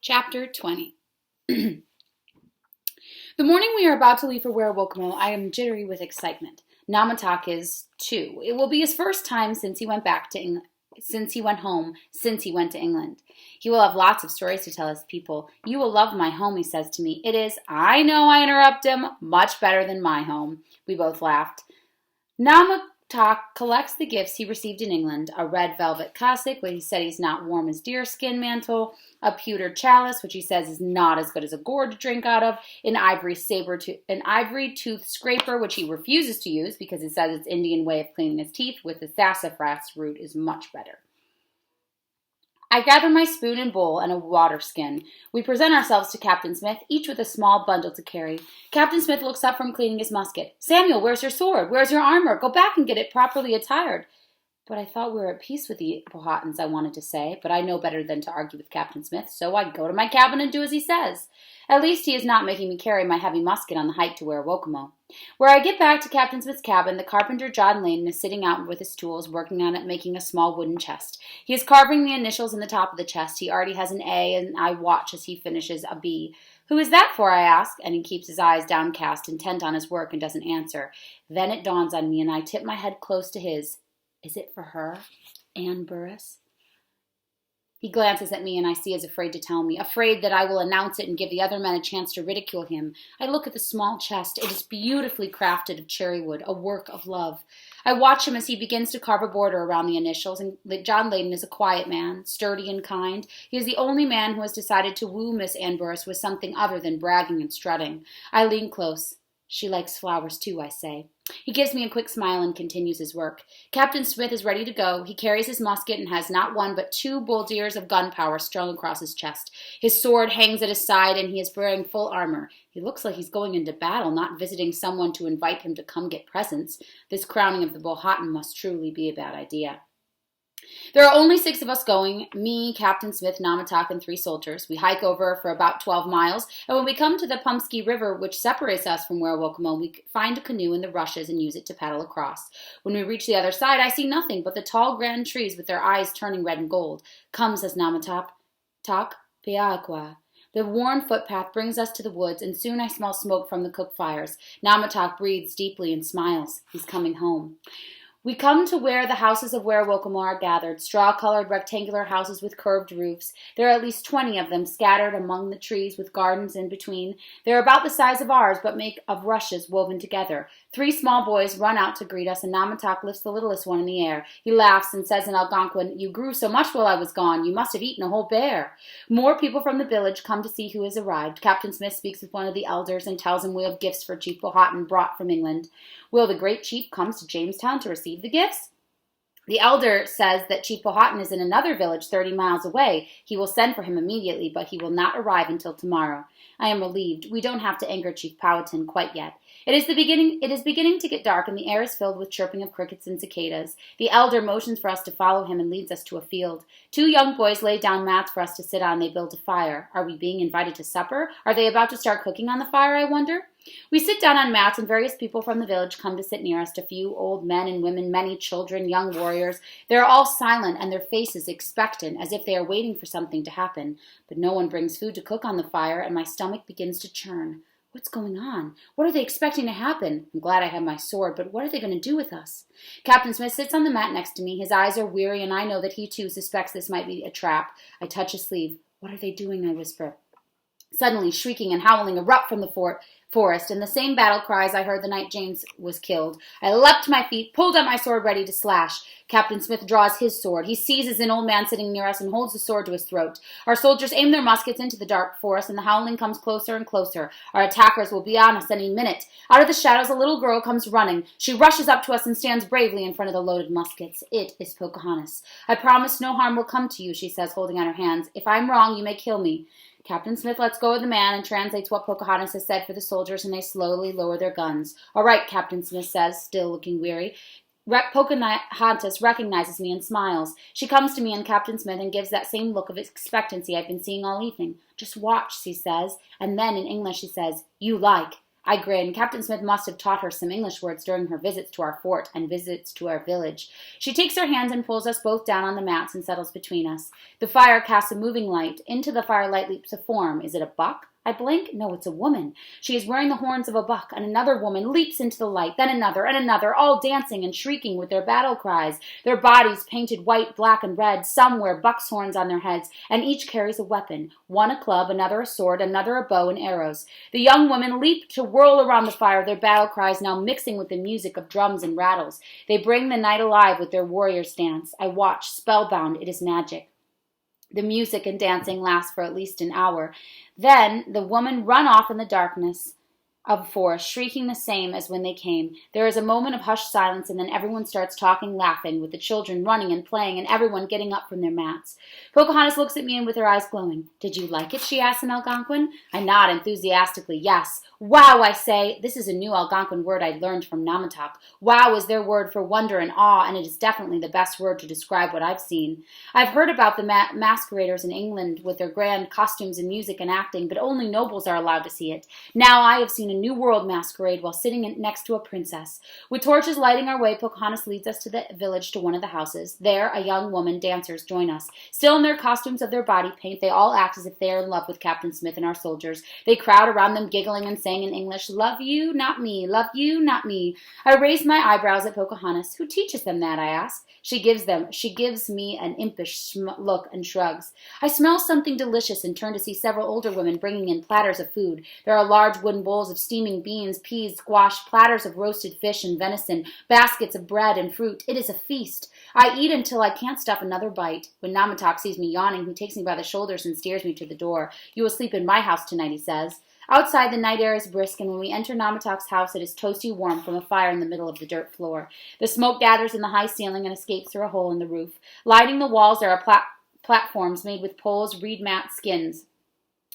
Chapter 20. The morning we are about to leave for Werowocomo, I am jittery with excitement. Namatak is too. It will be his first time since he went home, since he went to England. He will have lots of stories to tell his people. You will love my home, he says to me. It is, I know I interrupt him, much better than my home. We both laughed. Namatak collects the gifts he received in England, a red velvet cassock, which he said he's not warm as deerskin mantle, a pewter chalice, which he says is not as good as a gourd to drink out of, an ivory tooth scraper, which he refuses to use because he says its Indian way of cleaning his teeth with the sassafras root is much better. I gather my spoon and bowl and a water skin. We present ourselves to Captain Smith, each with a small bundle to carry. Captain Smith looks up from cleaning his musket. Samuel, where's your sword? Where's your armor? Go back and get it properly attired. But I thought we were at peace with the Powhatans, I wanted to say, but I know better than to argue with Captain Smith, so I go to my cabin and do as he says. At least he is not making me carry my heavy musket on the hike to Werowocomo. Where I get back to Captain Smith's cabin, the carpenter John Layden is sitting out with his tools, working on it, making a small wooden chest. He is carving the initials in the top of the chest. He already has an A, and I watch as he finishes a B. Who is that for, I ask, and he keeps his eyes downcast, intent on his work, and doesn't answer. Then it dawns on me, and I tip my head close to his. Is it for her, Anne Burris? He glances at me, and I see is afraid to tell me, afraid that I will announce it and give the other men a chance to ridicule him. I look at the small chest. It is beautifully crafted of cherry wood, a work of love. I watch him as he begins to carve a border around the initials, and John Layden is a quiet man, sturdy and kind. He is the only man who has decided to woo Miss Anne Burris with something other than bragging and strutting. I lean close. She likes flowers too, I say. He gives me a quick smile and continues his work. Captain Smith is ready to go. He carries his musket and has not one but 2 bull-deers of gunpowder strung across his chest. His sword hangs at his side and he is wearing full armor. He looks like he's going into battle, not visiting someone to invite him to come get presents. This crowning of the Powhatan must truly be a bad idea. There are only 6 of us going, me, Captain Smith, Namatak, and 3 soldiers. We hike over for about 12 miles, and when we come to the Pumsky River, which separates us from Werowocomo, we find a canoe in the rushes and use it to paddle across. When we reach the other side, I see nothing but the tall grand trees with their eyes turning red and gold. Come, says Namatak, Piaqua. The worn footpath brings us to the woods, and soon I smell smoke from the cook fires. Namatak breathes deeply and smiles. He's coming home. We come to where the houses of Werowocomo are gathered, straw-colored rectangular houses with curved roofs. There are at least 20 of them scattered among the trees with gardens in between. They are about the size of ours, but make of rushes woven together. 3 small boys run out to greet us, and Namatak lifts the littlest one in the air. He laughs and says in Algonquin, "You grew so much while I was gone, you must have eaten a whole bear." More people from the village come to see who has arrived. Captain Smith speaks with one of the elders and tells him we have gifts for Chief Powhatan brought from England. Will the great chief come to Jamestown to receive the gifts? The elder says that Chief Powhatan is in another village 30 miles away. He will send for him immediately, but he will not arrive until tomorrow. I am relieved. We don't have to anger Chief Powhatan quite yet. It is beginning to get dark, and the air is filled with chirping of crickets and cicadas. The elder motions for us to follow him and leads us to a field. 2 young boys lay down mats for us to sit on. They build a fire. Are we being invited to supper? Are they about to start cooking on the fire, I wonder? We sit down on mats, and various people from the village come to sit near us, a few old men and women, many children, young warriors. They are all silent, and their faces expectant, as if they are waiting for something to happen. But no one brings food to cook on the fire, and my stomach begins to churn. What's going on? What are they expecting to happen? I'm glad I have my sword, but what are they going to do with us? Captain Smith sits on the mat next to me. His eyes are weary, and I know that he too suspects this might be a trap. I touch his sleeve. What are they doing? I whisper. Suddenly, shrieking and howling erupt from the forest, and the same battle cries I heard the night James was killed. I leapt to my feet, pulled out my sword ready to slash. Captain Smith draws his sword. He seizes an old man sitting near us and holds the sword to his throat. Our soldiers aim their muskets into the dark forest, and the howling comes closer and closer. Our attackers will be on us any minute. Out of the shadows, a little girl comes running. She rushes up to us and stands bravely in front of the loaded muskets. It is Pocahontas. I promise no harm will come to you, she says, holding out her hands. If I am wrong, you may kill me. Captain Smith lets go of the man and translates what Pocahontas has said for the soldiers, and they slowly lower their guns. All right, Captain Smith says, still looking weary. Pocahontas recognizes me and smiles. She comes to me and Captain Smith and gives that same look of expectancy I've been seeing all evening. Just watch, she says, and then in English she says, "You like." I grin. Captain Smith must have taught her some English words during her visits to our fort and visits to our village. She takes her hands and pulls us both down on the mats and settles between us. The fire casts a moving light. Into the firelight leaps a form. Is it a buck? I blink. No, it's a woman. She is wearing the horns of a buck, and another woman leaps into the light, then another, all dancing and shrieking with their battle cries, their bodies painted white, black, and red. Some wear buck's horns on their heads, and each carries a weapon, one a club, another a sword, another a bow and arrows. The young women leap to whirl around the fire, their battle cries now mixing with the music of drums and rattles. They bring the night alive with their warriors' dance. I watch, spellbound. It is magic. The music and dancing last for at least an hour. Then the women run off in the darkness of the forest, shrieking the same as when they came. There is a moment of hushed silence, and then everyone starts talking, laughing, with the children running and playing, and everyone getting up from their mats. Pocahontas looks at me and with her eyes glowing. Did you like it? She asks in Algonquin. I nod enthusiastically. Yes. Wow, I say. This is a new Algonquin word I learned from Namataq. Wow is their word for wonder and awe, and it is definitely the best word to describe what I've seen. I've heard about the masqueraders in England with their grand costumes and music and acting, but only nobles are allowed to see it. Now I have seen a New World masquerade while sitting next to a princess. With torches lighting our way, Pocahontas leads us to the village to one of the houses. There, a young woman dancers join us. Still in their costumes of their body paint, they all act as if they are in love with Captain Smith and our soldiers. They crowd around them, giggling and saying in English, "Love you, not me. Love you, not me." I raise my eyebrows at Pocahontas. Who teaches them that? I ask. She gives me an impish look and shrugs. I smell something delicious and turn to see several older women bringing in platters of food. There are large wooden bowls of steaming beans, peas, squash, platters of roasted fish and venison, baskets of bread and fruit. It is a feast. I eat until I can't stuff another bite. When Namataq sees me yawning, he takes me by the shoulders and steers me to the door. "You will sleep in my house tonight," he says. Outside, the night air is brisk, and when we enter Namataq's house, it is toasty warm from a fire in the middle of the dirt floor. The smoke gathers in the high ceiling and escapes through a hole in the roof. Lining the walls, there are platforms made with poles, reed mat, skins.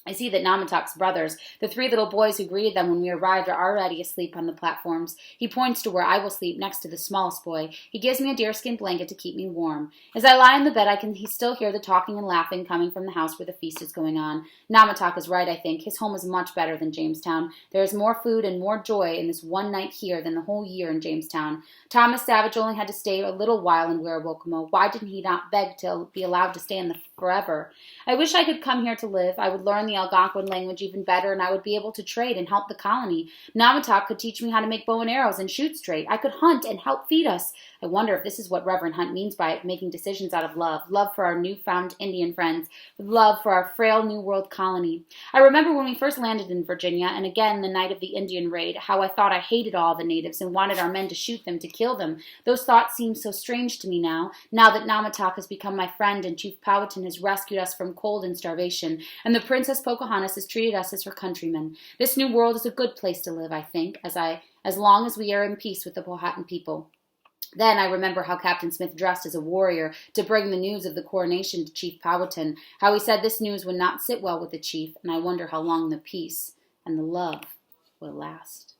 I see that Namataq's brothers, the 3 little boys who greeted them when we arrived, are already asleep on the platforms. He points to where I will sleep next to the smallest boy. He gives me a deerskin blanket to keep me warm. As I lie in the bed, I can still hear the talking and laughing coming from the house where the feast is going on. Namataq is right, I think. His home is much better than Jamestown. There is more food and more joy in this one night here than the whole year in Jamestown. Thomas Savage only had to stay a little while in Werowocomo. Why didn't he not beg to be allowed to stay in the forever? I wish I could come here to live. I would learn the Algonquin language even better, and I would be able to trade and help the colony. Namataq could teach me how to make bow and arrows and shoot straight. I could hunt and help feed us. I wonder if this is what Reverend Hunt means by making decisions out of love. Love for our newfound Indian friends. Love for our frail New World colony. I remember when we first landed in Virginia, and again the night of the Indian raid, how I thought I hated all the natives and wanted our men to shoot them, to kill them. Those thoughts seem so strange to me now that Namataq has become my friend and Chief Powhatan has rescued us from cold and starvation, and the Princess Pocahontas has treated us as her countrymen. This new world is a good place to live, I think, as long as we are in peace with the Powhatan people. Then I remember how Captain Smith dressed as a warrior to bring the news of the coronation to Chief Powhatan, how he said this news would not sit well with the chief, and I wonder how long the peace and the love will last.